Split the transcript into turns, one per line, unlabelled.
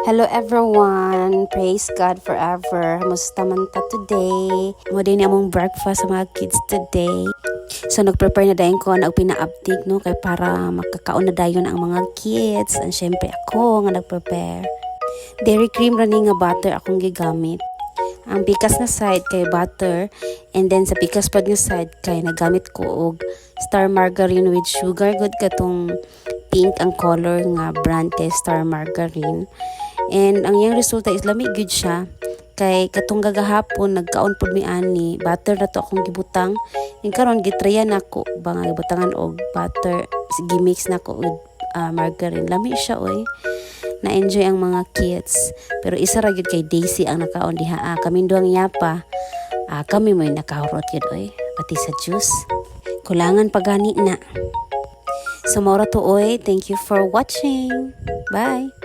Hello everyone! Praise God forever! Musta man ta today? Mo din among breakfast sa mga kids today. So nag-prepare na dayon ko na pina-update no kay para makakaon na dayon ang mga kids. And syempre ako nga nag-prepare. Dairy cream running nga butter akong gigamit. Ang pikas na side kay butter, and then sa pikas pod nga side kay nagamit ko og star margarine with sugar. Good katong pink ang color nga brand kay star margarine. And ang iyang resulta is lamig good siya. Kay katong gagahapon nagkaon pod mi ani butter na to akong gibutang. And karon gitryan nako ba nga gibutangan og butter, gimix nako with margarine. Lami siya oy. Na-enjoy ang mga kids. Pero isa ra gyud kay Daisy ang nakaon diha. Kami duang yapa. Kami mo nakahurot gyud oy. Pati sa juice. Kulangan pagani na. So mora to oy. Thank you for watching. Bye.